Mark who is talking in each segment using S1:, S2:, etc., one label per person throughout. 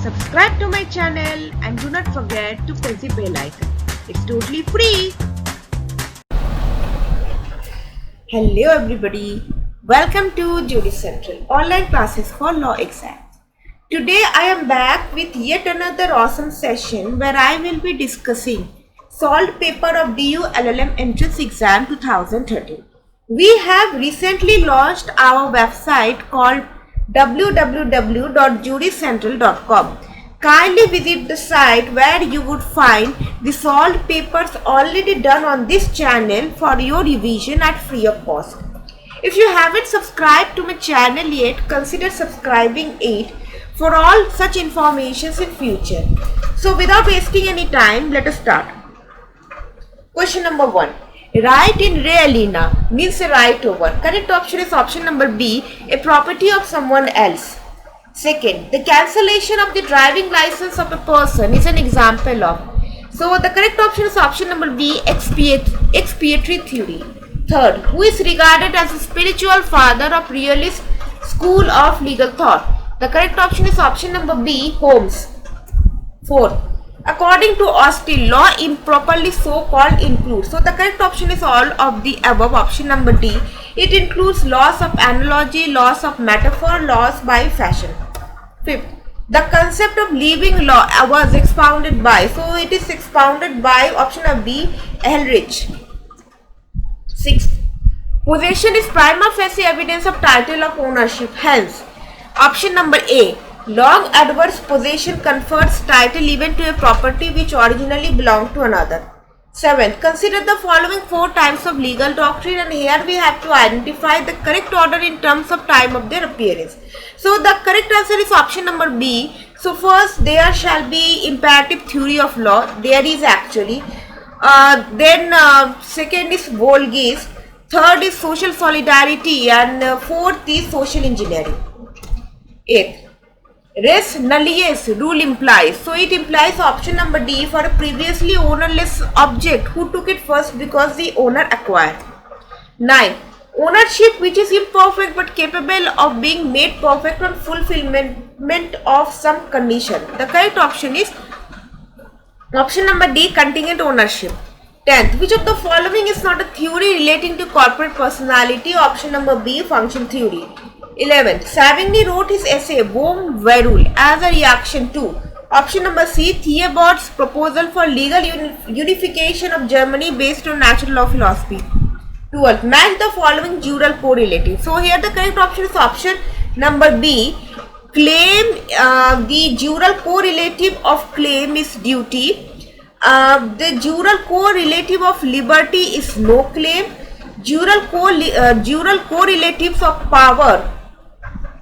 S1: Subscribe to my channel and do not forget to press the bell icon. It's totally free. Hello everybody. Welcome to Judy Central online classes for law exams. Today I am back with yet another awesome session where I will be discussing solved paper of DU LLM entrance exam 2013. We have recently launched our website called www.judycentral.com. Kindly visit the site where you would find the solved papers already done on this channel for your revision at free of cost. If you haven't subscribed to my channel yet, consider subscribing it for all such informations in future. So without wasting any time, let us start. Question number 1. Right in re alina means a right over. Correct option is option number B, a property of someone else. Second, the cancellation of the driving license of a person is an example of. So the correct option is option number B, expiatory theory. Third, who is regarded as the spiritual father of realist school of legal thought? The correct option is option number B, Holmes. Fourth, according to Austin, law improperly so called includes. So the correct option is all of the above, option number D. It includes laws of analogy, laws of metaphor, laws by fashion. Fifth, the concept of leaving law was expounded by. So it is expounded by option of B, Ehrlich. Sixth, possession is prima facie evidence of title of ownership. Hence, option number A, long adverse possession confers title even to a property which originally belonged to another. 7th, consider the following 4 types of legal doctrine, and here we have to identify the correct order in terms of time of their appearance. So the correct answer is option number B. So first, there shall be imperative theory of law. There is actually. Then second is Volgese. Third is social solidarity, and fourth is social engineering. 8th, res nullius rule implies. So it implies option number D for a previously ownerless object who took it first because the owner acquired. 9. Ownership which is imperfect but capable of being made perfect on fulfillment of some condition. The correct option is option number D, contingent ownership. 10th, which of the following is not a theory relating to corporate personality? Option number B, function theory. 11th, Savigny wrote his essay Bohm Verul as a reaction to option number C, Theobald's proposal for legal unification of Germany based on natural law philosophy. 12th, match the following jural correlative. So here the correct option is option number B, claim. The jural correlative of claim is duty. The jural correlative of liberty is no claim. Jural correlatives of power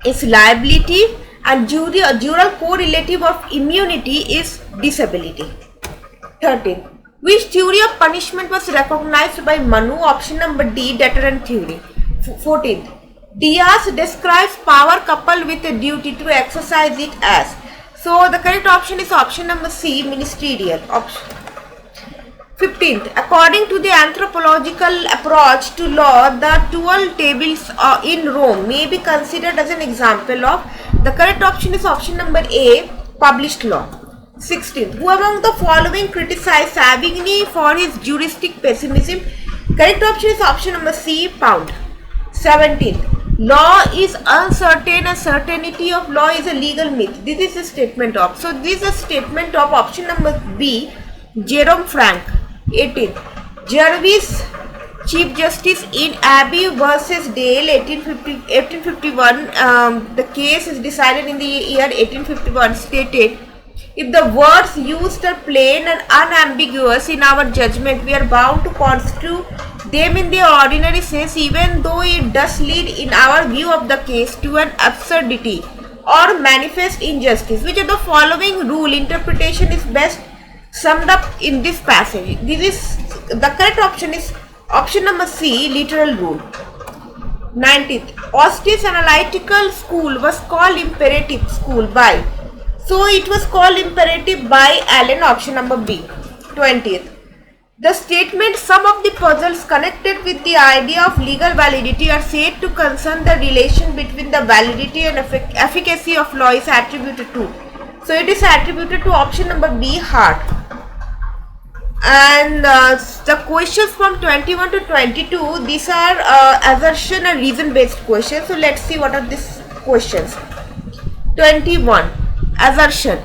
S1: is liability, and jural correlative of immunity is disability. 13. Which theory of punishment was recognized by Manu? Option number D, deterrent theory. 14. Diaz describes power coupled with a duty to exercise it as. So the correct option is option number C, ministerial. 15th, according to the anthropological approach to law, the 12 tables in Rome may be considered as an example of. The correct option is option number A, published law. 16th, who among the following criticized Savigny for his juristic pessimism? Correct option is option number C, Pound. 17th, law is uncertain and certainty of law is a legal myth. This is a statement of. So this is a statement of option number B, Jerome Frank. 18th, Jervis, Chief Justice in Abbey versus Dale, 1851. The case is decided in the year 1851. Stated, if the words used are plain and unambiguous in our judgment, we are bound to construe them in their ordinary sense, even though it does lead, in our view of the case, to an absurdity or manifest injustice. Which of the following rule interpretation is best summed up in this passage? This is the correct option is option number C, literal rule. 19th, Austin's analytical school was called imperative school by. So it was called imperative by Allen, option number B. 20th, The statement some of the puzzles connected with the idea of legal validity are said to concern the relation between the validity and efficacy of law is attributed to. So it is attributed to option number B, heart. And the questions from 21 to 22, these are assertion and reason based questions. So let's see what are these questions. 21, assertion.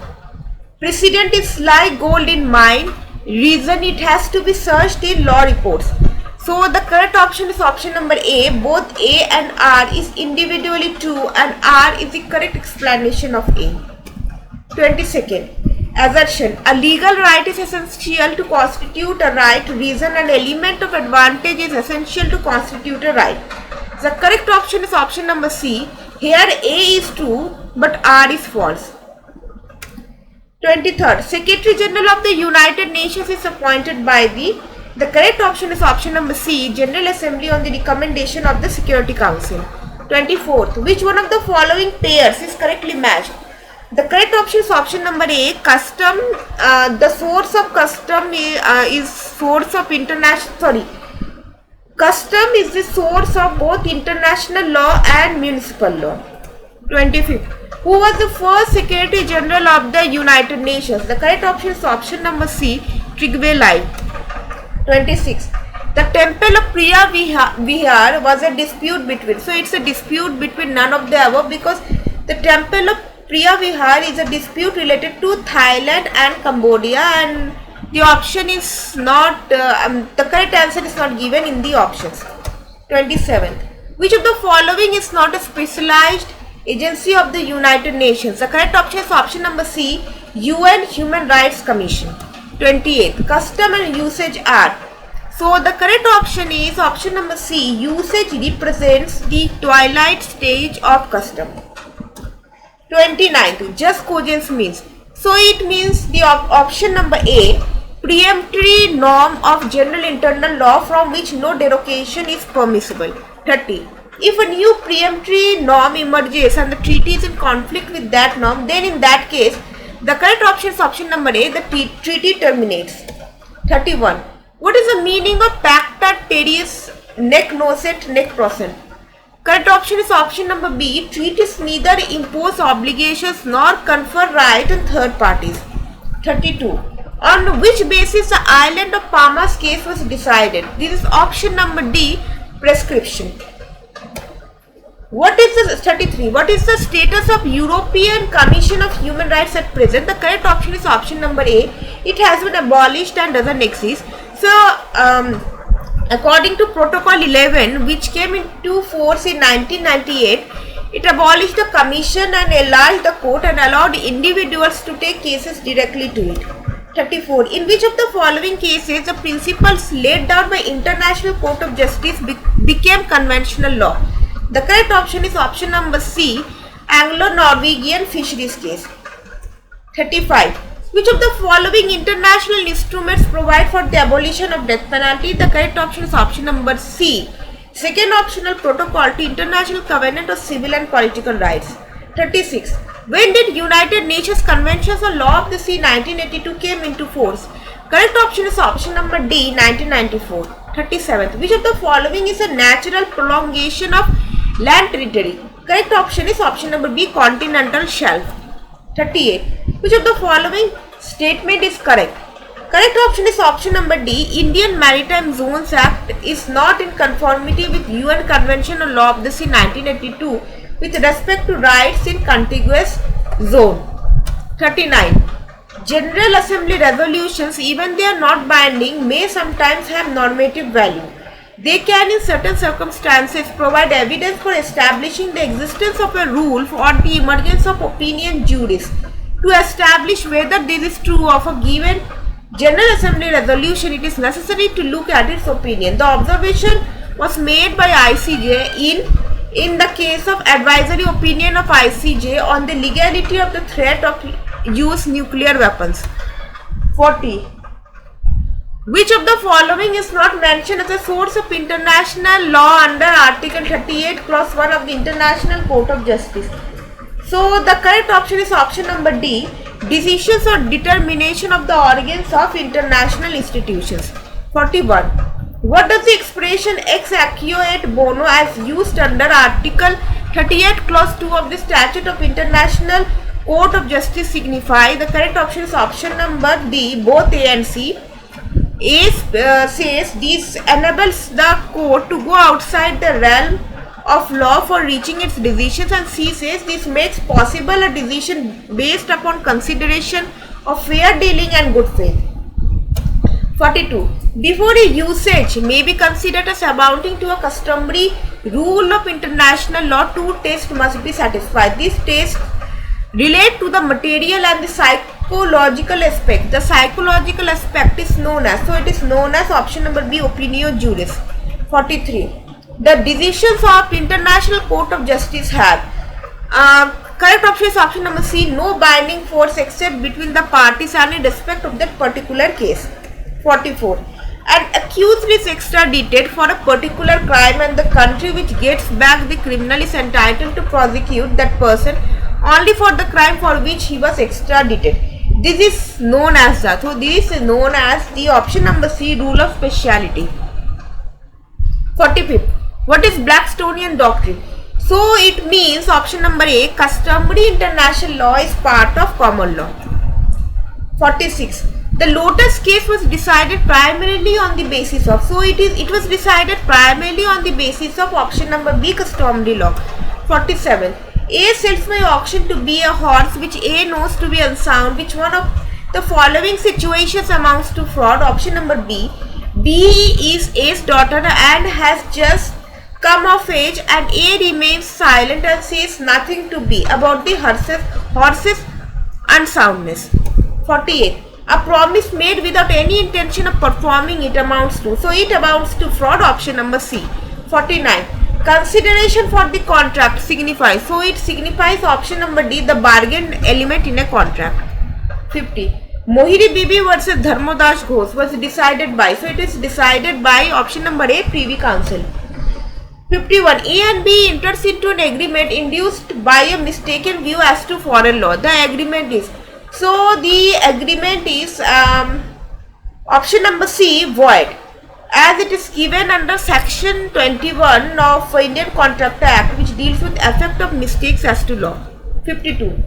S1: Precedent is like gold in mine. Reason, it has to be searched in law reports. So the correct option is option number A. Both A and R is individually true and R is the correct explanation of A. 22nd, assertion. A legal right is essential to constitute a right. Reason, an element of advantage is essential to constitute a right. The correct option is option number C. Here A is true but R is false. 23rd, Secretary General of the United Nations is appointed by the correct option is option number C, General Assembly on the recommendation of the Security Council. 24th, which one of the following pairs is correctly matched? The correct option is option number A, custom. The source of custom is source of custom is the source of both international law and municipal law. 25th, who was the first Secretary General of the United Nations? The correct option is option number C, Trygve Lie. 26th, the temple of Priya Vihar was a dispute between. So it's a dispute between none of the above, because the temple of Priya Vihar is a dispute related to Thailand and Cambodia, and the option is not, the correct answer is not given in the options. 27th, which of the following is not a specialized agency of the United Nations? The correct option is option number C, UN Human Rights Commission. 28th, custom and usage are. So the correct option is option number C, usage represents the twilight stage of custom. 29th, just cogence means. So it means the option number A, preemptory norm of general internal law from which no derogation is permissible. 30. If a new preemptory norm emerges and the treaty is in conflict with that norm, then in that case, the correct option is option number A, the treaty terminates. 31. What is the meaning of pacta terris nec nocet nec procent? Correct option is option number B, treaties neither impose obligations nor confer right on third parties. 32. On which basis the island of Palma's case was decided? This is option number D, prescription. What is the 33? What is the status of European Commission of Human Rights at present? The correct option is option number A. It has been abolished and doesn't exist. So, according to Protocol 11, which came into force in 1998, it abolished the commission and enlarged the court and allowed individuals to take cases directly to it. 34. In which of the following cases the principles laid down by International Court of Justice became conventional law? The correct option is option number C, Anglo-Norwegian fisheries case. 35. Which of the following international instruments provide for the abolition of death penalty? The correct option is option number C, Second Optional Protocol to International Covenant of Civil and Political Rights. 36. When did United Nations Conventions on Law of the Sea 1982 came into force? Correct option is option number D, 1994. 37. Which of the following is a natural prolongation of land territory? Correct option is option number B, continental shelf. 38. Which of the following statement is correct? Correct option is option number D, Indian Maritime Zones Act is not in conformity with UN Convention on Law of the Sea 1982 with respect to rights in contiguous zone. 39. General Assembly resolutions, even they are not binding, may sometimes have normative value. They can in certain circumstances provide evidence for establishing the existence of a rule or the emergence of opinion juris. To establish whether this is true of a given General Assembly resolution, it is necessary to look at its opinion. The observation was made by ICJ in the case of advisory opinion of ICJ on the legality of the threat of use nuclear weapons. 40. Which of the following is not mentioned as a source of international law under Article 38 Clause 1 of the International Court of Justice? So the correct option is option number D, decisions or determination of the organs of international institutions. 41. What does the expression ex aequo et bono as used under Article 38 Clause 2 of the Statute of International court of justice signify? The correct option is option number D, both A and C. A says this enables the court to go outside the realm of law for reaching its decisions, and C says this makes possible a decision based upon consideration of fair dealing and good faith. 42. Before a usage may be considered as amounting to a customary rule of international law, two tests must be satisfied. These tests relate to the material and the psychological aspect. The psychological aspect is known as, so it is known as option number B, opinio juris. 43. The decisions of International Court of Justice have, correct option is option number C, no binding force except between the parties and in respect of that particular case. 44. An accused is extradited for a particular crime and the country which gets back the criminal is entitled to prosecute that person only for the crime for which he was extradited. This is known as the, so this is known as the option number C, rule of speciality. 45. What is Blackstonian doctrine? So it means option number A, customary international law is part of common law. 46. The Lotus case was decided primarily on the basis of, so it was decided primarily on the basis of option number B, customary law. 47. A sells by auction to B a horse which A knows to be unsound. Which one of the following situations amounts to fraud? Option number B. B is A's daughter and has just come of age, and A remains silent and says nothing to B about the horse's unsoundness. 48. A promise made without any intention of performing it amounts to, so it amounts to fraud. Option number C. 49. Consideration for the contract signifies, so it signifies option number D, the bargain element in a contract. 50. Mohiri Bibi versus Dharmodas Ghosh was decided by, so it is decided by option number A, Privy Council. 51. A and B enters into an agreement induced by a mistaken view as to foreign law. The agreement is, so the agreement is option number C, void, as it is given under section 21 of Indian Contract Act, which deals with effect of mistakes as to law. 52.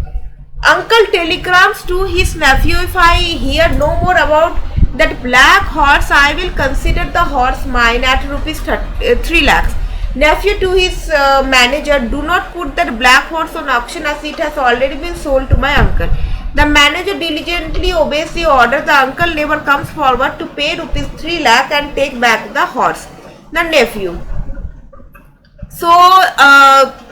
S1: Uncle telegrams to his nephew, if I hear no more about that black horse, I will consider the horse mine at rupees 3 lakhs. Nephew to his manager, do not put that black horse on auction as it has already been sold to my uncle. The manager diligently obeys the order. The uncle never comes forward to pay rupees 3 lakh and take back the horse. The nephew. So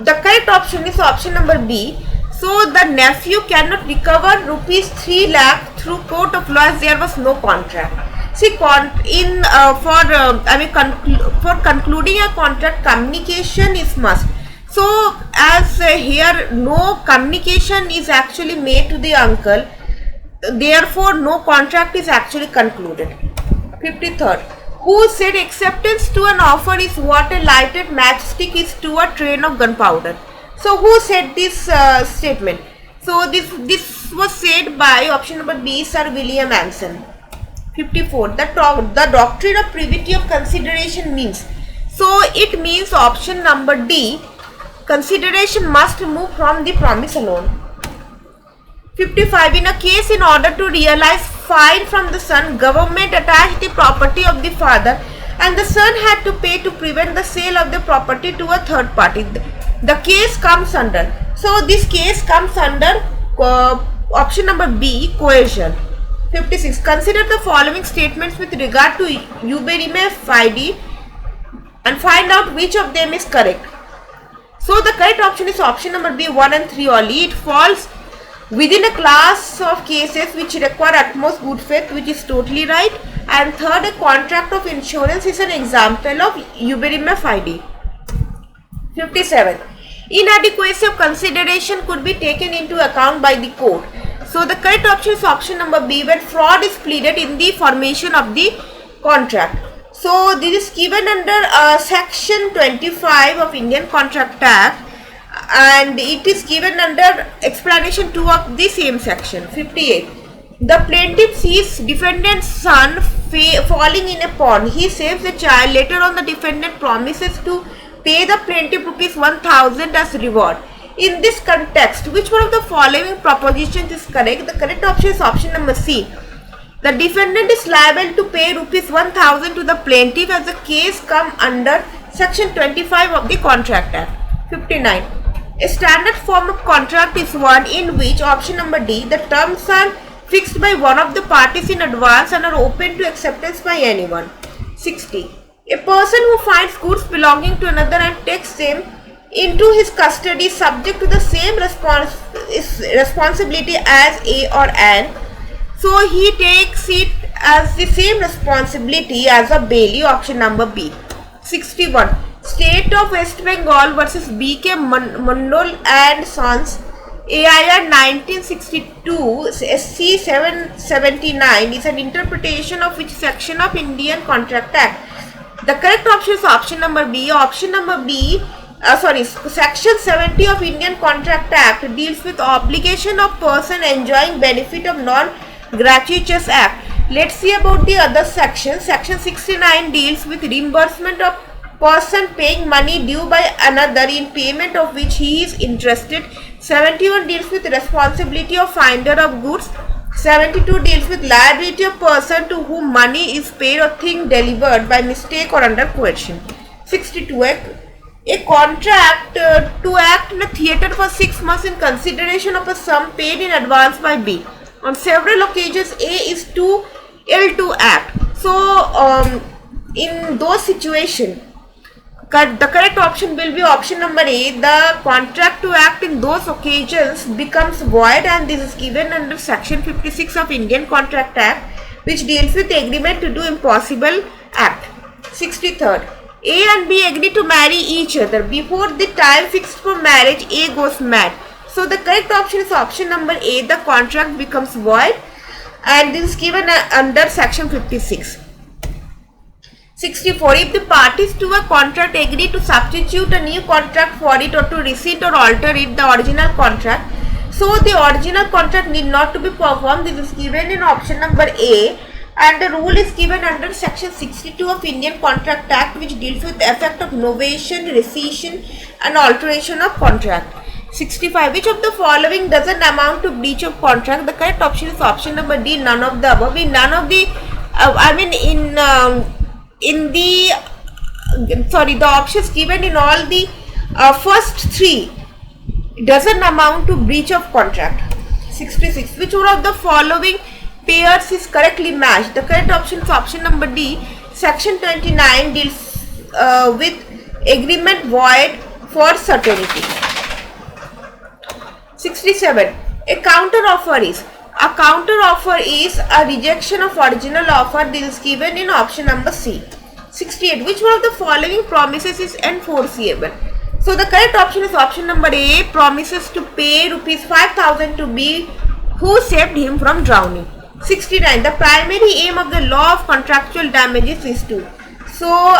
S1: the correct option is option number B. So the nephew cannot recover rupees 3 lakh through court of law as there was no contract. See, for concluding a contract, communication is must. So as here no communication is actually made to the uncle, therefore no contract is actually concluded. 53rd. Who said acceptance to an offer is what a lighted matchstick is to a train of gunpowder? So who said this statement? So this was said by option number B, Sir William Anson. 54. The doctrine of privity of consideration means, so it means option number D, consideration must move from the promise alone. 55. In a case, in order to realize fine from the son, government attached the property of the father and the son had to pay to prevent the sale of the property to a third party. The case comes under, so this case comes under option number B, coercion. 56. Consider the following statements with regard to Uberime Fide and find out which of them is correct. So the correct option is option number B, 1 and 3 only. It falls within a class of cases which require utmost good faith, which is totally right. And third, a contract of insurance is an example of Uberime Fide. 57. Inadequacy of consideration could be taken into account by the court. So the correct option is option number B, when fraud is pleaded in the formation of the contract. So this is given under section 25 of Indian Contract Act, and it is given under explanation 2 of the same section. 58. The plaintiff sees defendant's son falling in a pond. He saves the child. Later on, the defendant promises to pay the plaintiff rupees 1000 as reward. In this context, which one of the following propositions is correct? The correct option is option number C. The defendant is liable to pay rupees 1000 to the plaintiff as the case come under section 25 of the Contract Act. 59. A standard form of contract is one in which option number D, the terms are fixed by one of the parties in advance and are open to acceptance by anyone. 60. A person who finds goods belonging to another and takes them into his custody is subject to the same responsibility as A or an. So he takes it as the same responsibility as a bailee, option number B. 61. State of West Bengal versus B.K. Mandal and Sons, AIR 1962, SC 779 is an interpretation of which section of Indian Contract Act? The correct option is option number B. Option number B, section 70 of Indian Contract Act deals with obligation of person enjoying benefit of non-gratuitous act. Let's see about the other section. Section 69 deals with reimbursement of person paying money due by another in payment of which he is interested. 71 deals with responsibility of finder of goods. 72 deals with liability of person to whom money is paid or thing delivered by mistake or under coercion. 62. A contract to act in a theatre for 6 months in consideration of a sum paid in advance by B. On several occasions, A is too ill to act. So, in those situations, the correct option will be option number A. The contract to act in those occasions becomes void, and this is given under section 56 of Indian Contract Act, which deals with agreement to do impossible act. 63rd. A and B agree to marry each other. Before the time fixed for marriage, A goes mad. So the correct option is option number A. The contract becomes void, and this is given under section 56. 64. If the parties to a contract agree to substitute a new contract for it or to rescind or alter it, the original contract, so the original contract need not to be performed. This is given in option number A, and the rule is given under section 62 of Indian Contract Act, which deals with the effect of novation, rescission and alteration of contract. 65. Which of the following doesn't amount to breach of contract? The correct option is option number D, none of the above. In none of the the options given in all the first three doesn't amount to breach of contract. 66. Which one of the following pairs is correctly matched? The correct option is option number D. Section 29 deals with agreement void for certainty. 67. A counter offer is a rejection of original offer. This is given in option number C. 68. Which one of the following promises is enforceable? So the correct option is option number A. Promises to pay rupees 5000 to B who saved him from drowning. 69. The primary aim of the law of contractual damages is to. So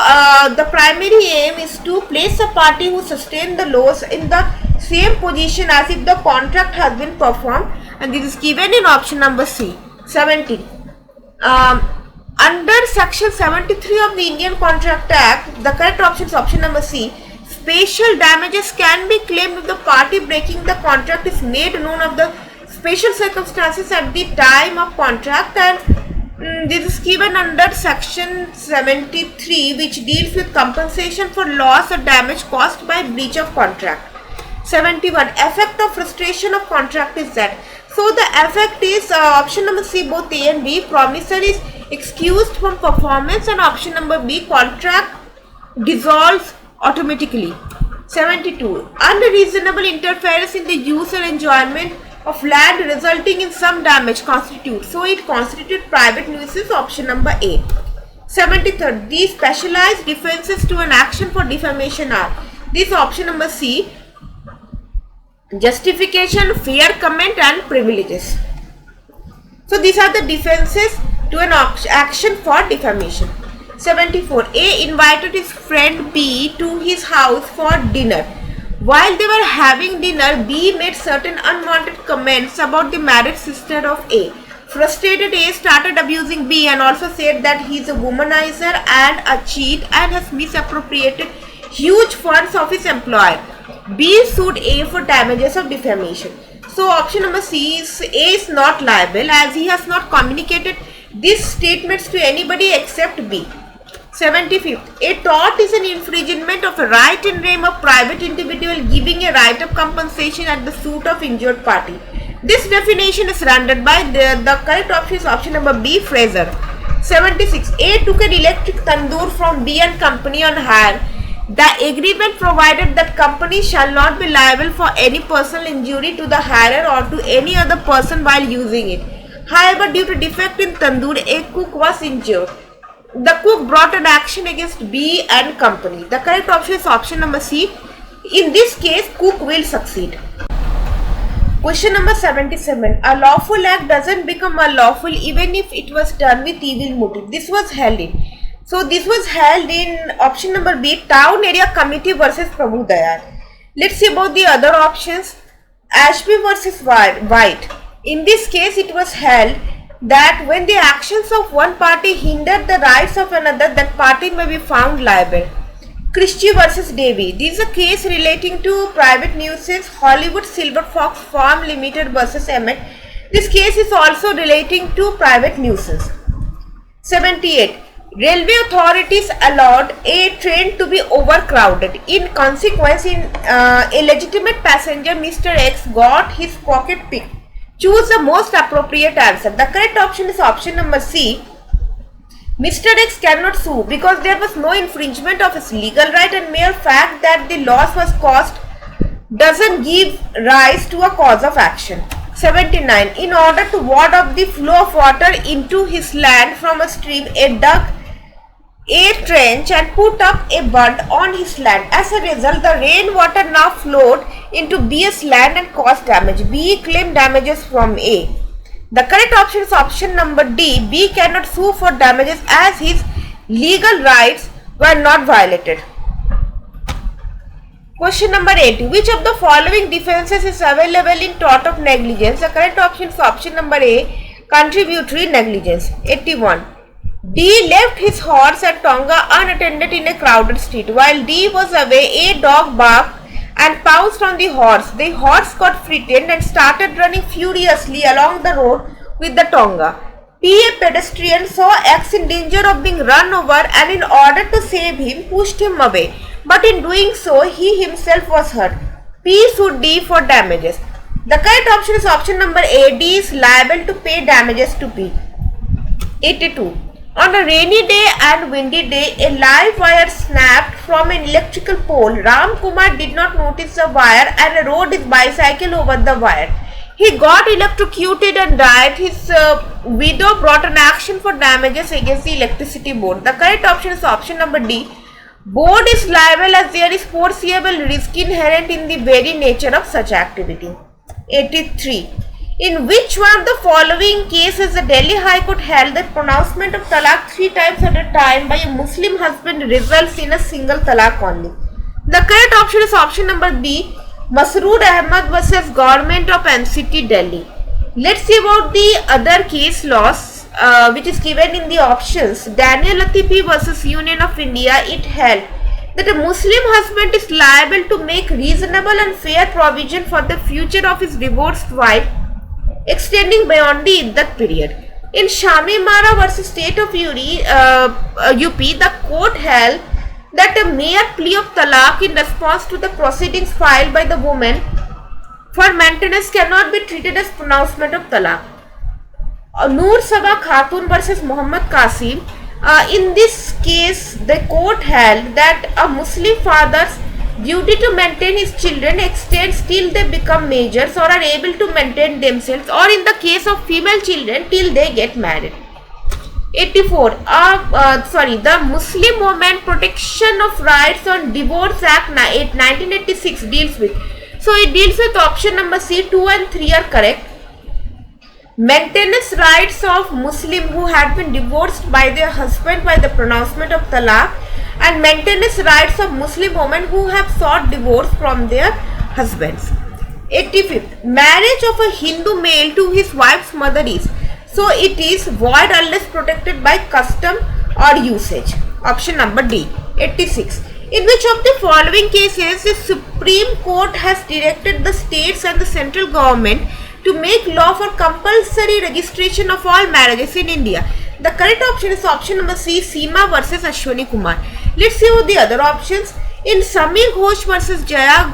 S1: the primary aim is to place a party who sustained the loss in the same position as if the contract has been performed, and this is given in option number C. 70. Under section 73 of the Indian Contract Act, the correct option is option number C. Special damages can be claimed if the party breaking the contract is made known of the special circumstances at the time of contract, and this is given under section 73, which deals with compensation for loss or damage caused by breach of contract. 71. Effect of frustration of contract is that. So the effect is option number C, both A and B. Promissory is excused from performance, and option number B, contract dissolves automatically. 72. Unreasonable interference in the use or enjoyment of land resulting in some damage constitutes. So it constitutes private nuisance, option number A. 73rd. These specialized defenses to an action for defamation are. This option number C. Justification, fair comment and privileges. So these are the defenses to an action for defamation. 74. A invited his friend B to his house for dinner. While they were having dinner, B made certain unwanted comments about the married sister of A. Frustrated, A started abusing B and also said that he is a womanizer and a cheat and has misappropriated huge funds of his employer. B sued A for damages of defamation. So option number C is A is not liable as he has not communicated these statements to anybody except B. 75th. A tort is an infringement of a right in name of private individual giving a right of compensation at the suit of injured party. This definition is rendered by the correct option is option number B, Fraser. 76. A took an electric tandoor from B and Company on hire. The agreement provided that company shall not be liable for any personal injury to the hirer or to any other person while using it. However, due to defect in tandoor, a cook was injured. The cook brought an action against B and Company. The correct option is option number C. In this case, cook will succeed. Question number 77. A lawful act doesn't become unlawful even if it was done with evil motive. This was held in. So this was held in option number B, Town Area Committee versus Prabhu Dayal. Let's see about the other options. Ashby versus White. In this case, it was held that when the actions of one party hinder the rights of another, that party may be found liable. Christie versus Davy. This is a case relating to private nuisance. Hollywood Silver Fox Farm Limited versus Emmett. This case is also relating to private nuisance. 78. Railway authorities allowed a train to be overcrowded. In consequence, a legitimate passenger, Mr. X, got his pocket picked. Choose the most appropriate answer. The correct option is option number C. Mr. X cannot sue because there was no infringement of his legal right and mere fact that the loss was caused doesn't give rise to a cause of action. 79. In order to ward off the flow of water into his land from a stream, A dug a trench and put up a bund on his land. As a result, the rainwater now flowed into B's land and caused damage. B claimed damages from A. The correct option is option number D. B cannot sue for damages as his legal rights were not violated. Question number 80. Which of the following defenses is available in tort of negligence? The correct option is option number A, contributory negligence. 81. D left his horse at Tonga unattended in a crowded street. While D was away, a dog barked and pounced on the horse. The horse got frightened and started running furiously along the road with the Tonga. P, a pedestrian, saw X in danger of being run over and in order to save him, pushed him away. But in doing so, he himself was hurt. P sued D for damages. The correct option is option number A. D is liable to pay damages to P. 82. On a rainy day and windy day, a live wire snapped from an electrical pole. Ram Kumar did not notice the wire and rode his bicycle over the wire. He got electrocuted and died. His widow brought an action for damages against the electricity board. The correct option is option number D. Board is liable as there is foreseeable risk inherent in the very nature of such activity. 83. In which one of the following cases the Delhi High Court held that pronouncement of talaq 3 times at a time by a Muslim husband results in a single talaq only? The correct option is option number B. Masroor Ahmad versus Government of NCT Delhi. Let's see about the other case laws which is given in the options. Daniel Latifi versus Union of India. It held that a Muslim husband is liable to make reasonable and fair provision for the future of his divorced wife extending beyond the iddat period. In Shami Mara versus State of UP, the court held that a mere plea of talaq in response to the proceedings filed by the woman for maintenance cannot be treated as pronouncement of talaq. Noor Sabah Khatun versus Muhammad Qasim. In this case, the court held that a Muslim father's duty to maintain his children extends till they become majors or are able to maintain themselves, or in the case of female children till they get married. 84. The Muslim Women Protection of Rights on Divorce Act 1986 deals with. So it deals with option number C. 2 and 3 are correct. Maintenance rights of Muslim who had been divorced by their husband by the pronouncement of talaq, and maintenance rights of Muslim women who have sought divorce from their husbands. 85th. Marriage of a Hindu male to his wife's mother is. So it is void unless protected by custom or usage. Option number D. 86. In which of the following cases the Supreme Court has directed the states and the central government to make law for compulsory registration of all marriages in India? The correct option is option number C, Seema versus Ashwani Kumar. Let's see what the other options. In Samir Ghosh versus Jaya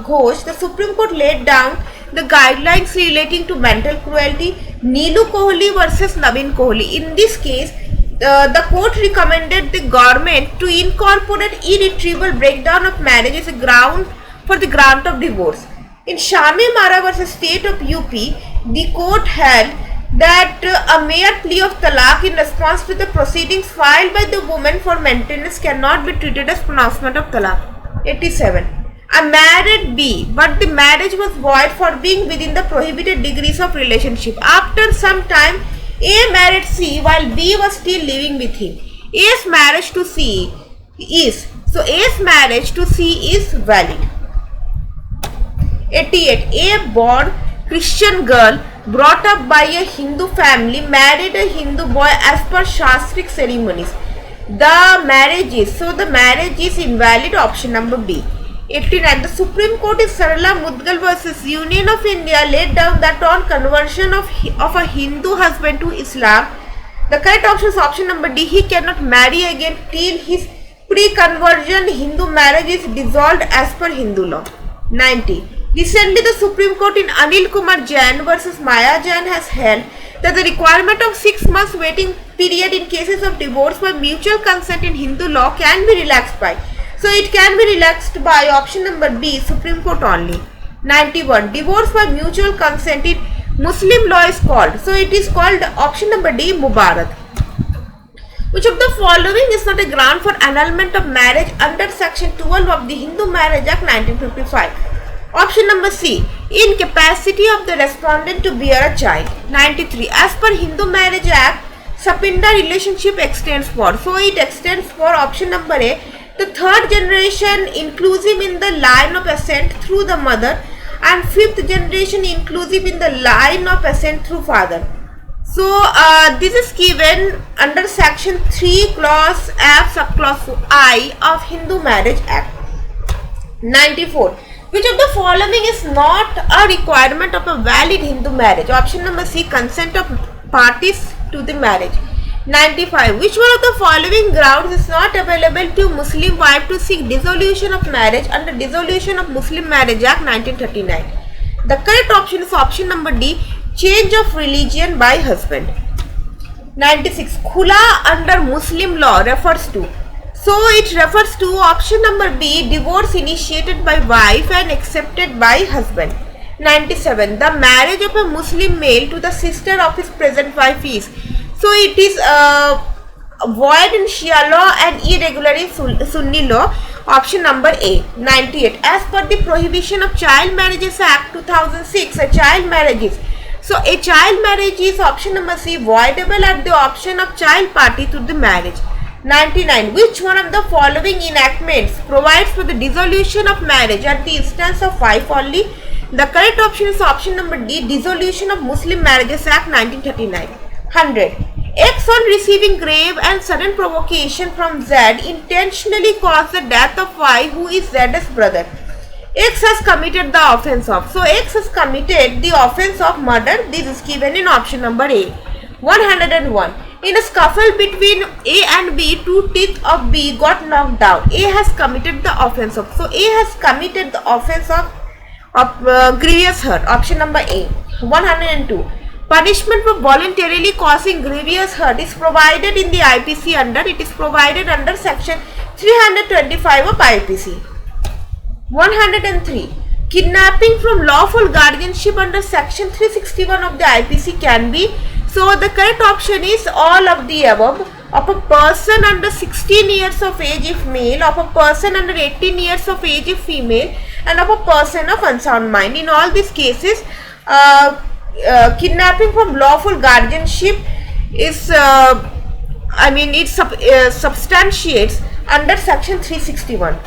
S1: Ghosh, the Supreme Court laid down the guidelines relating to mental cruelty. Neelu Kohli versus Naveen Kohli. In this case, the court recommended the government to incorporate irretrievable breakdown of marriage as a ground for the grant of divorce. In Shami Mara versus State of UP, the court held that a mere plea of talaq in response to the proceedings filed by the woman for maintenance cannot be treated as pronouncement of talaq. 87. A married B, but the marriage was void for being within the prohibited degrees of relationship. After some time, A married C while B was still living with him. A's marriage to C is, so A's marriage to C is valid. 88. A born Christian girl brought up by a Hindu family married a Hindu boy as per Shastric ceremonies. The marriage is invalid, option number B. 89. The Supreme Court in Sarala Mudgal versus Union of India laid down that on conversion of a Hindu husband to Islam, the correct option is option number D. He cannot marry again till his pre-conversion Hindu marriage is dissolved as per Hindu law. 90. Recently, the Supreme Court in Anil Kumar Jain versus Maya Jain has held that the requirement of 6 months waiting period in cases of divorce by mutual consent in Hindu law can be relaxed by. So, it can be relaxed by option number B, Supreme Court only. 91. Divorce by mutual consent in Muslim law is called. So, it is called option number D, Mubarak. Which of the following is not a ground for annulment of marriage under section 12 of the Hindu Marriage Act 1955? Option number C, incapacity of the respondent to bear a child. 93. As per Hindu Marriage Act, Sapinda relationship extends for. So, it extends for option number A, the third generation inclusive in the line of ascent through the mother and fifth generation inclusive in the line of ascent through father. So, this is given under section 3 clause F subclause I of Hindu Marriage Act. 94. Which of the following is not a requirement of a valid Hindu marriage? Option number C, consent of parties to the marriage. 95. Which one of the following grounds is not available to Muslim wife to seek dissolution of marriage under Dissolution of Muslim Marriage Act 1939? The correct option is option number D, change of religion by husband. 96. Khula under Muslim law refers to. So, it refers to option number B, divorce initiated by wife and accepted by husband. 97. The marriage of a Muslim male to the sister of his present wife is. So, it is void in Shia law and irregular in Sunni law. Option number A. 98. As per the Prohibition of Child Marriages Act 2006, a child marriage is. So, a child marriage is option number C, voidable at the option of child party to the marriage. 99. Which one of the following enactments provides for the dissolution of marriage at the instance of wife only? The correct option is option number D, Dissolution of Muslim Marriages Act 1939. 100. X on receiving grave and sudden provocation from Z intentionally caused the death of Y who is Z's brother. X has committed the offence of. So, X has committed the offence of murder. This is given in option number A. 101. In a scuffle between A and B, two teeth of B got knocked down. A has committed the offence of. So, A has committed the offence of grievous hurt. Option number A. 102. Punishment for voluntarily causing grievous hurt is provided in the IPC under. It is provided under section 325 of IPC. 103. Kidnapping from lawful guardianship under section 361 of the IPC can be. So, the correct option is all of the above. Of a person under 16 years of age if male, of a person under 18 years of age if female, and of a person of unsound mind. In all these cases, kidnapping from lawful guardianship is, it substantiates under section 361.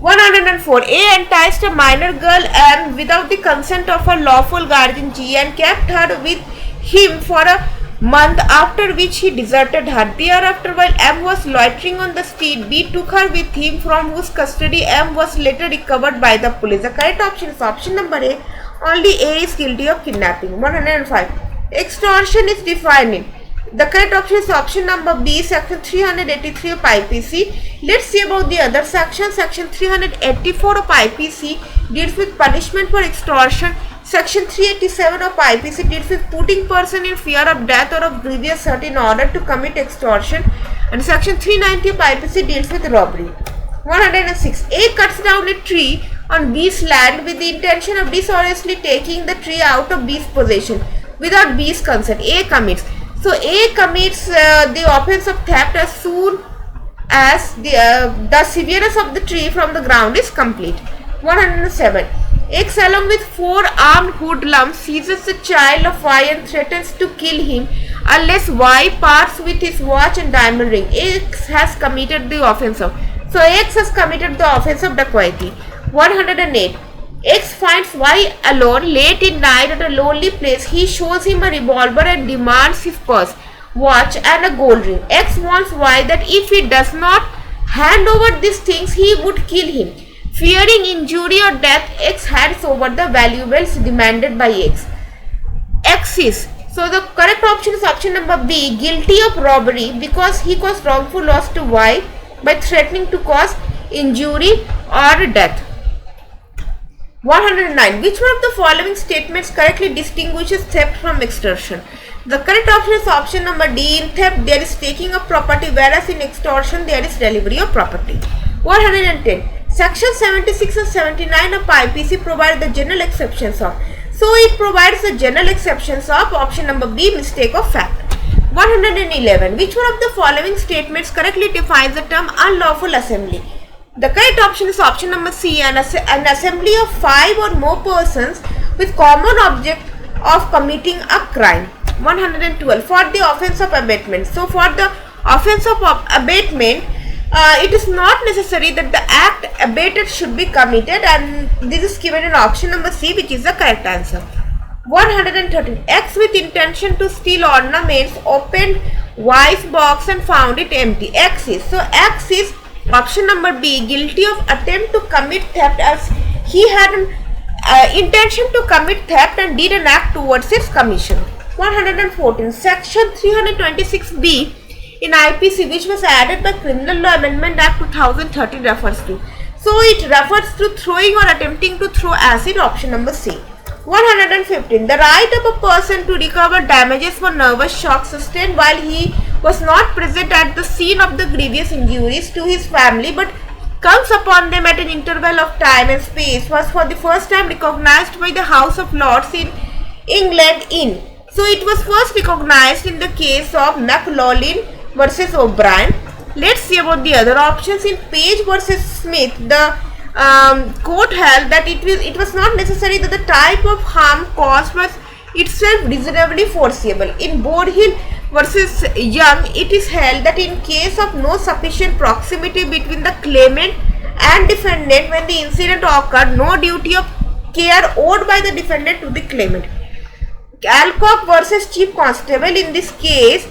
S1: 104. A enticed a minor girl and without the consent of her lawful guardian G and kept her with him for a month, after which he deserted her. Thereafter, while M was loitering on the street, B took her with him, from whose custody M was later recovered by the police. The correct option is option number A. Only A is guilty of kidnapping. 105. Extortion is defined in. The correct option is option number B, section 383 of IPC. Let's see about the other section. Section 384 of IPC deals with punishment for extortion. Section 387 of IPC deals with putting person in fear of death or of grievous hurt in order to commit extortion. And Section 390 of IPC deals with robbery. 106. A cuts down a tree on B's land with the intention of dishonestly taking the tree out of B's possession without B's consent. A commits. So A commits the offence of theft as soon as the severance of the tree from the ground is complete. 107. X, along with 4 armed hoodlums, seizes the child of Y and threatens to kill him unless Y parts with his watch and diamond ring. X has committed the offence of. So X has committed the offence of dacoity. 108. X finds Y alone late in night at a lonely place. He shows him a revolver and demands his purse, watch and a gold ring. X warns Y that if he does not hand over these things, he would kill him. Fearing injury or death, X hands over the valuables demanded by X. X is. So the correct option is option number B, guilty of robbery, because he caused wrongful loss to Y by threatening to cause injury or death. 109. Which one of the following statements correctly distinguishes theft from extortion? The correct option is option number D. In theft, there is taking of property, whereas in extortion, there is delivery of property. 110. Section 76 and 79 of IPC provide the general exceptions of. So it provides the general exceptions of option number B, mistake of fact. 111. Which one of the following statements correctly defines the term unlawful assembly? The correct option is option number C, an assembly of 5 or more persons with common object of committing a crime. 112. For the offence of abatement. So for the offence of abatement, it is not necessary that the act abated should be committed, and this is given in option number C, which is the correct answer. 113. X with intention to steal ornaments opened Y's box and found it empty. X is. So X is option number B, guilty of attempt to commit theft, as he had an intention to commit theft and did an act towards its commission. 114. Section 326B in IPC, which was added by Criminal Law Amendment Act 2013, refers to. So it refers to throwing or attempting to throw acid, option number C. 115. The right of a person to recover damages for nervous shock sustained while he was not present at the scene of the grievous injuries to his family, but comes upon them at an interval of time and space, was for the first time recognized by the House of Lords in England in. So it was first recognized in the case of McLaughlin versus O'Brien. Let's see about the other options. In Page versus Smith, the court held that it was not necessary that the type of harm caused was itself reasonably foreseeable. In Bodhill versus Young, it is held that in case of no sufficient proximity between the claimant and defendant when the incident occurred, no duty of care owed by the defendant to the claimant. Alcock versus Chief Constable, in this case,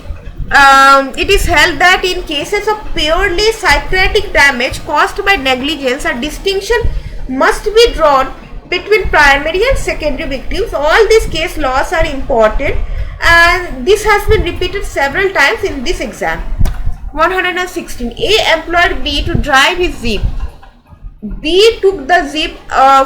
S1: it is held that in cases of purely psychiatric damage caused by negligence, a distinction must be drawn between primary and secondary victims. All these case laws are important, and this has been repeated several times in this exam. 116. A employed B to drive his jeep. B took the jeep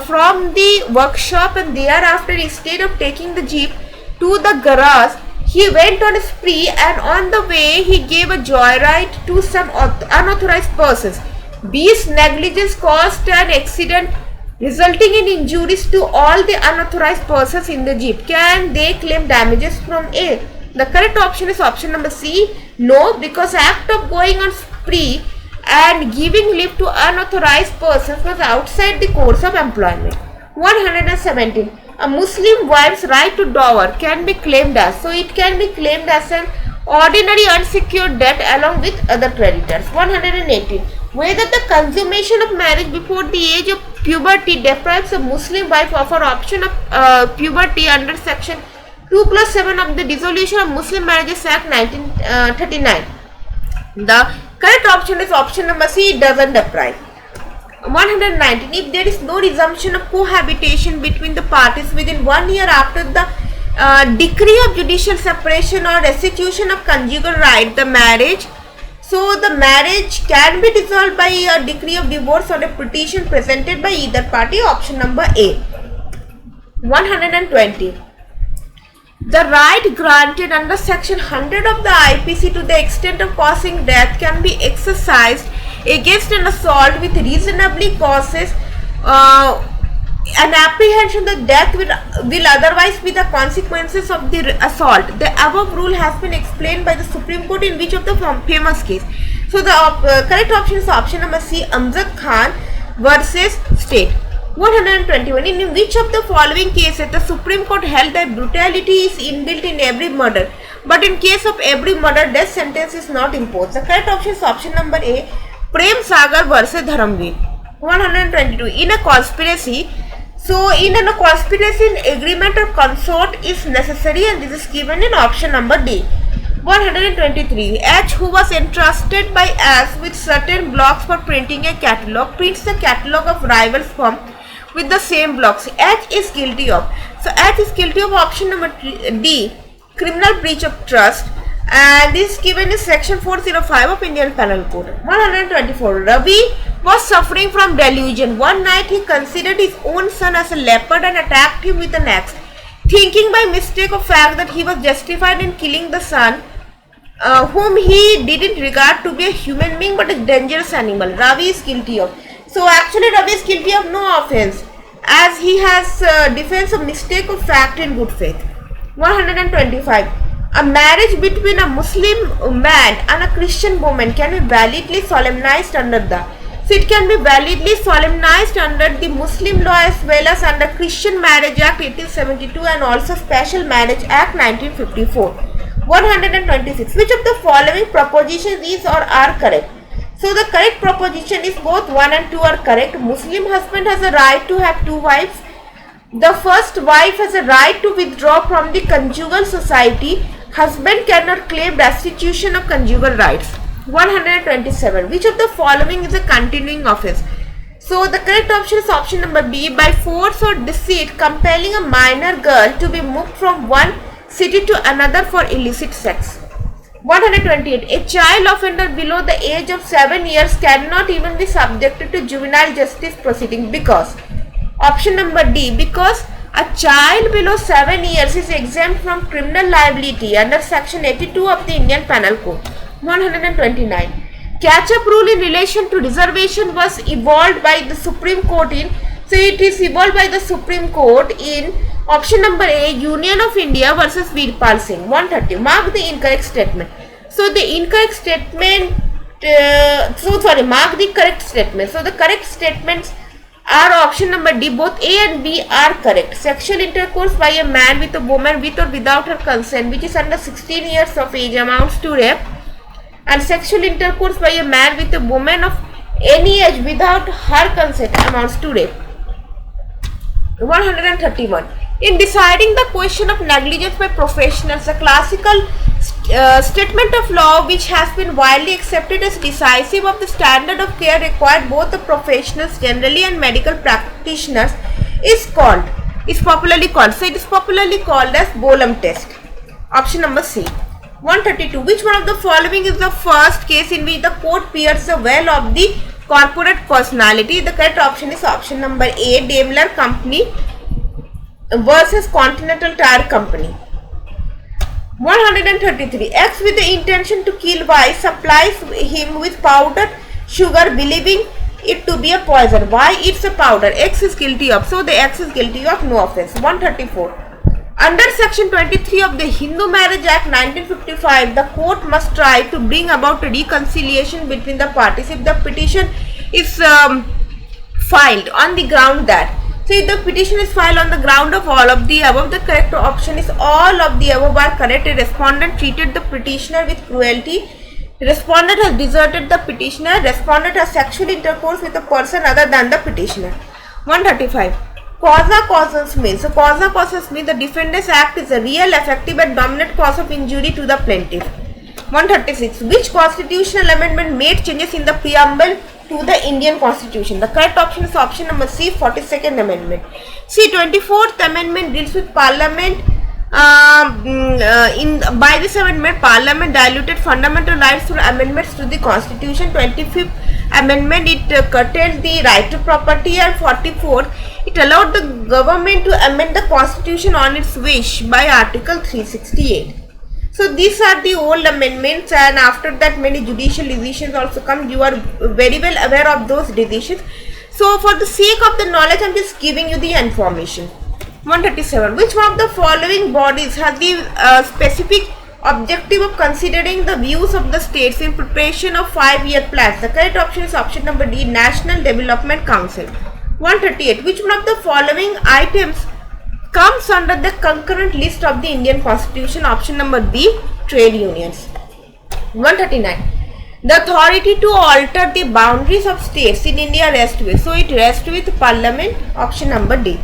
S1: from the workshop, and thereafter, instead of taking the jeep to the garage, he went on a spree, and on the way he gave a joyride to some unauthorized persons. B's negligence caused an accident resulting in injuries to all the unauthorized persons in the jeep. Can they claim damages from A? The correct option is option number C, no, because act of going on spree and giving lift to unauthorized persons was outside the course of employment. 117. A Muslim wife's right to dower can be claimed as. So it can be claimed as an ordinary unsecured debt along with other creditors. 118. Whether the consummation of marriage before the age of puberty deprives a Muslim wife of her option of puberty under section 2 plus 7 of the Dissolution of Muslim Marriages Act 1939. The correct option is option number C, it doesn't apply. 119. If there is no resumption of cohabitation between the parties within 1 year after the decree of judicial separation or restitution of conjugal right, the marriage can be dissolved by a decree of divorce or a petition presented by either party. Option number A. 120. The right granted under section 100 of the IPC to the extent of causing death can be exercised against an assault with reasonably causes an apprehension that death will otherwise be the consequences of the assault. The above rule has been explained by the Supreme Court in which of the famous case? So the correct option is option number C, Amjad Khan versus State. 121. In which of the following cases the Supreme Court held that brutality is inbuilt in every murder, but in case of every murder, death sentence is not imposed? The correct option is option number A, Prem Sagar versus Dharamveer. 122. In a conspiracy, in a conspiracy, an agreement of consort is necessary, and this is given in option number D. 123. H, who was entrusted by S with certain blocks for printing a catalogue, prints the catalogue of rivals firm with the same blocks. H is guilty of. So H is guilty of option number D, criminal breach of trust, and this is given in section 405 of Indian Penal Code. 124. Ravi was suffering from delusion. One night he considered his own son as a leopard and attacked him with an axe, thinking by mistake of fact that he was justified in killing the son, whom he didn't regard to be a human being but a dangerous animal. Ravi is guilty of. So actually Ravi is guilty of no offense, as he has defense of mistake of fact in good faith. 125. A marriage between a Muslim man and a Christian woman can be validly solemnized under the. So it can be validly solemnized under the Muslim law as well as under Christian Marriage Act 1872 and also Special Marriage Act 1954. 126. Which of the following propositions is or are correct? So the correct proposition is both 1 and 2 are correct. Muslim husband has a right to have 2 wives. The first wife has a right to withdraw from the conjugal society. Husband cannot claim restitution of conjugal rights. 127. Which of the following is a continuing offense? So the correct option is option number B, by force or deceit compelling a minor girl to be moved from one city to another for illicit sex. 128. A child offender below the age of 7 years cannot even be subjected to juvenile justice proceeding because. Option number D, because a child below 7 years is exempt from criminal liability under section 82 of the Indian Penal Code. 129. Catch-up rule in relation to reservation was evolved by the Supreme Court in, so it is evolved by the Supreme Court in option number A, Union of India versus Virpal Singh. 130. Mark the incorrect statement. So the incorrect statement, mark the correct statement. So the correct statements are option number D, both A and B are correct. Sexual intercourse by a man with a woman with or without her consent, which is under 16 years of age, amounts to rape. And sexual intercourse by a man with a woman of any age without her consent amounts to rape. 131. In deciding the question of negligence by professionals, a classical statement of law which has been widely accepted as decisive of the standard of care required both the professionals generally and medical practitioners is popularly called. So it is popularly called as Bolam test. Option number C. 132. Which one of the following is the first case in which the court pierces the veil of the corporate personality? The correct option is option number A, Daimler Company versus Continental Tire Company. 133. X, with the intention to kill Y, supplies him with powdered sugar believing it to be a poison. Y eats a powder. X is guilty of. So the X is guilty of no offense. 134. Under section 23 of the Hindu Marriage Act 1955, the court must try to bring about a reconciliation between the parties if the petition is filed on the ground that. So if the petition is filed on the ground of all of the above, the correct option is all of the above are correct. A respondent treated the petitioner with cruelty. Respondent has deserted the petitioner. Respondent has sexual intercourse with a person other than the petitioner. 135. Causa causals means, so causa causals means the defendant's act is a real, effective and dominant cause of injury to the plaintiff. 136. Which constitutional amendment made changes in the preamble to the Indian Constitution? The correct option is option number C, 42nd Amendment. See, 24th Amendment deals with Parliament. By this amendment, Parliament diluted fundamental rights through amendments to the Constitution. 25th Amendment, it curtailed the right to property, and 44th, it allowed the government to amend the Constitution on its wish by Article 368. So these are the old amendments, and after that many judicial decisions also come. You are very well aware of those decisions. So for the sake of the knowledge, I am just giving you the information. 137. Which one of the following bodies has the specific objective of considering the views of the states in preparation of 5-year plans? The correct option is option number D, National Development Council. 138. Which one of the following items comes under the concurrent list of the Indian Constitution? Option number B, trade unions. 139. The authority to alter the boundaries of states in India rests with, so it rests with Parliament. Option number D.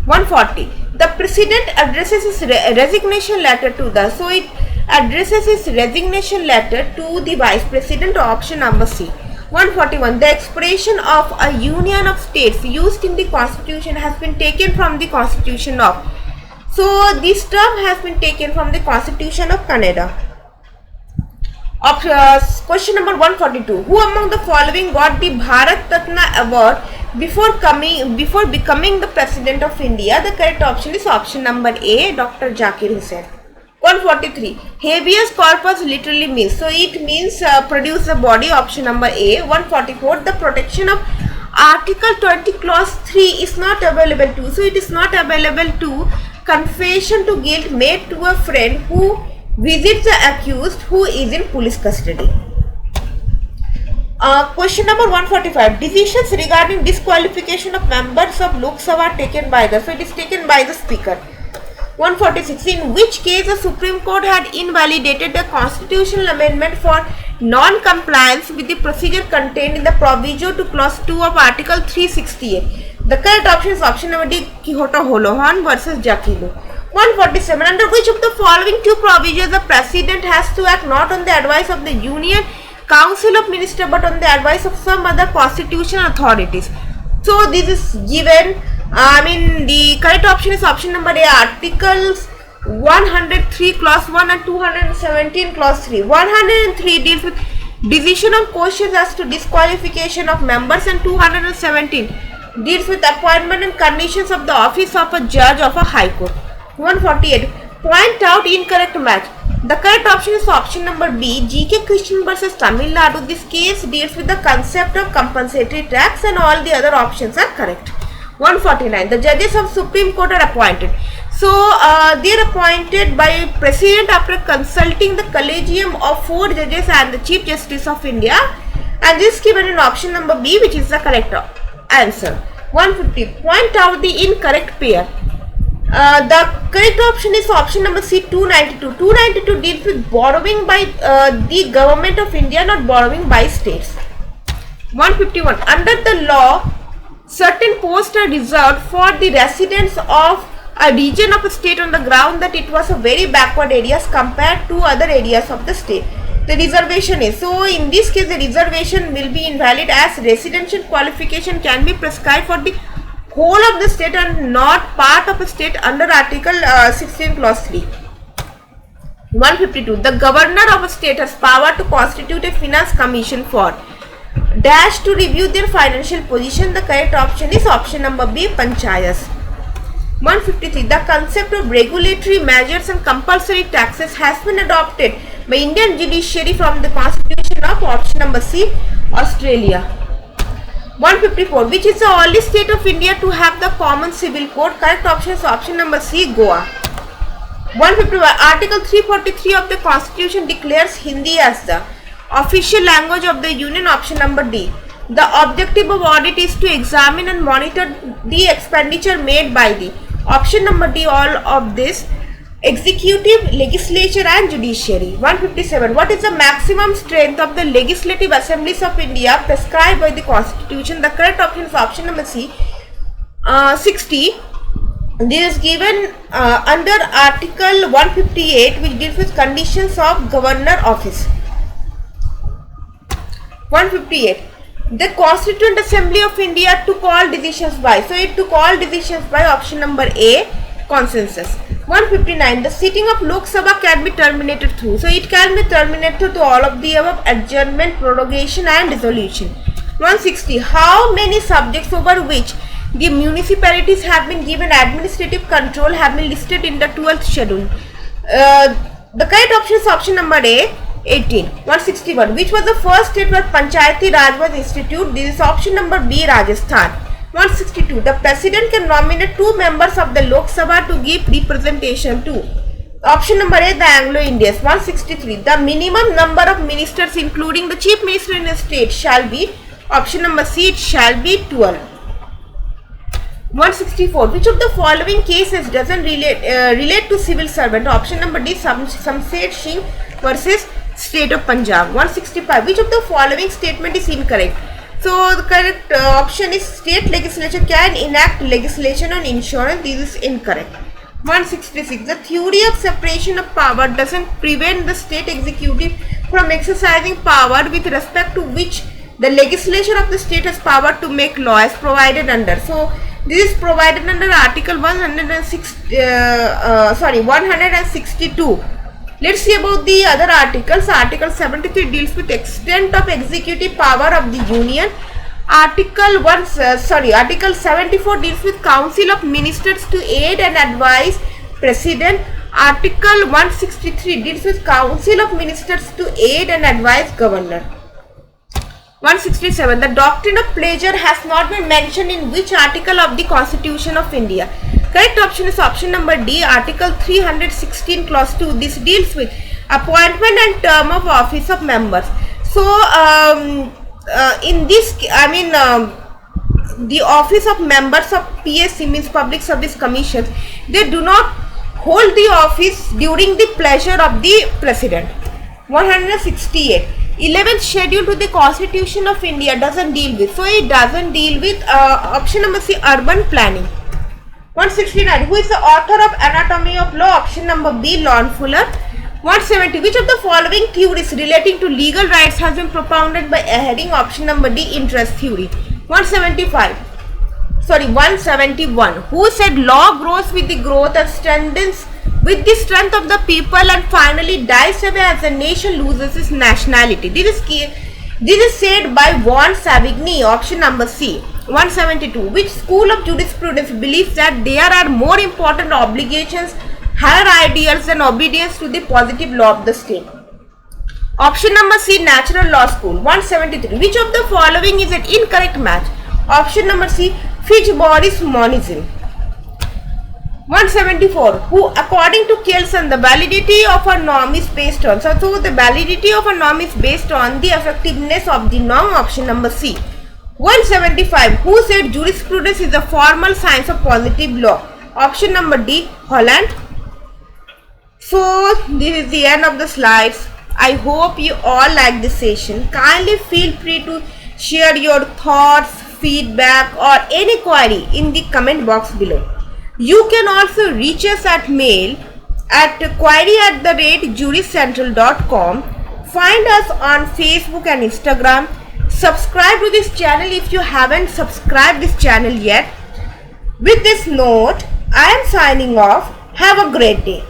S1: 140. The President addresses his resignation letter to the, so it addresses his resignation letter to the Vice President. Option number C. 141. The expression of a union of states used in the Constitution has been taken from the Constitution of, so this term has been taken from the Constitution of Canada. Question number 142. Who among the following got the Bharat Ratna award before becoming the President of India? The correct option is option number A, Dr. Zakir Hussain. 143. Habeas corpus literally means, so it means produce the body. Option number A. 144. The protection of Article 20 clause 3 is not available to, so it is not available to confession to guilt made to a friend who visits the accused who is in police custody. Question number 145. Decisions regarding disqualification of members of Lok Sabha taken by the, so it is taken by the Speaker. 146. In which case the Supreme Court had invalidated the constitutional amendment for non-compliance with the procedure contained in the proviso to clause 2 of Article 368. The correct option is option number D, Quixote Holohan versus Jakilo. 147. Under which of the following two provisions the President has to act not on the advice of the Union Council of Ministers but on the advice of some other constitutional authorities? So this is given, the correct option is option number A, Articles 103 clause 1 and 217 clause 3. 103 deals with decision on questions as to disqualification of members, and 217 deals with appointment and conditions of the office of a judge of a high court. 148. Point out incorrect match. The correct option is option number B, G.K. Krishnan versus Tamil Nadu. This case deals with the concept of compensatory tax, and all the other options are correct. 149. The judges of Supreme Court are appointed. So they are appointed by President after consulting the collegium of 4 judges and the Chief Justice of India, and this is given in option number B, which is the correct answer. 150. Point out the incorrect pair. The correct option is option number C, 292. 292 deals with borrowing by the government of India, not borrowing by states. 151. Under the law, certain posts are reserved for the residents of a region of a state on the ground that it was a very backward areas compared to other areas of the state. The reservation is, so in this case the reservation will be invalid, as residential qualification can be prescribed for the whole of the state and not part of a state under Article 16 clause 3. 152. The governor of a state has power to constitute a finance commission for dash to review their financial position. The correct option is option number B, Panchayats. 153. The concept of regulatory measures and compulsory taxes has been adopted by Indian judiciary from the constitution of option number C, Australia. 154. Which is the only state of India to have the common civil code? Correct option is option number C, Goa. 151. Article 343 of the Constitution declares Hindi as the official language of the Union. Option number D. The objective of audit is to examine and monitor the expenditure made by the, option number D, all of this, executive, legislature and judiciary. 157. What is the maximum strength of the legislative assemblies of India prescribed by the Constitution? The correct option is option number C, 60. This is given under Article 158, which deals with conditions of Governor Office. 158. The Constituent Assembly of India took all decisions by. So it took all decisions by option number A, consensus. 159. The sitting of Lok Sabha can be terminated through. So it can be terminated to all of the above: adjournment, prorogation and dissolution. 160. How many subjects over which the municipalities have been given administrative control have been listed in the 12th schedule? The correct option is option number A, 18. 161. Which was the first state where Panchayati Raj was instituted? This is option number B, Rajasthan. 162. The president can nominate 2 members of the Lok Sabha to give representation to. Option number A, the Anglo-Indians. 163. The minimum number of ministers, including the chief minister in a state, shall be. Option number C, it shall be 12. 164. Which of the following cases doesn't relate to civil servant? Option number D, Samshed Singh versus State of Punjab. 165. Which of the following statement is incorrect? So the correct option is state legislature can enact legislation on insurance. This is incorrect. 166. The theory of separation of power doesn't prevent the state executive from exercising power with respect to which the legislature of the state has power to make law as provided under. So this is provided under Article 162. Let's see about the other articles. Article 73 deals with extent of executive power of the union. Article 74 deals with Council of Ministers to aid and advise President. Article 163 deals with Council of Ministers to aid and advise Governor. 167. The doctrine of pleasure has not been mentioned in which article of the Constitution of India? Correct option is option number D, Article 316 clause 2. This deals with appointment and term of office of members. So in this, the office of members of PSC, means Public Service Commission, they do not hold the office during the pleasure of the President. 168. 11th schedule to the Constitution of India doesn't deal with. So it doesn't deal with option number C, urban planning. 169. Who is the author of Anatomy of Law? Option number B, Lon Fuller. 170. Which of the following theories relating to legal rights has been propounded by a heading? Option number D, interest theory. 171. Who said law grows with the growth and strengthens with the strength of the people and finally dies away as the nation loses its nationality? This is said by Vaughan Savigny. Option number C. 172. Which school of jurisprudence believes that there are more important obligations, higher ideals than obedience to the positive law of the state? Option number C, Natural Law School. 173. Which of the following is an incorrect match? Option number C, Fitchburg's monism. 174. Who, according to Kelson, the validity of a norm is based on. So the validity of a norm is based on the effectiveness of the norm. Option number C. 175. Who said jurisprudence is the formal science of positive law? Option number D, Holland. So this is the end of the slides. I hope you all like this session. Kindly feel free to share your thoughts, feedback or any query in the comment box below. You can also reach us at mail at query@juristcentral.com. Find us on Facebook and Instagram. Subscribe to this channel if you haven't subscribed this channel yet. With this note, I am signing off. Have a great day.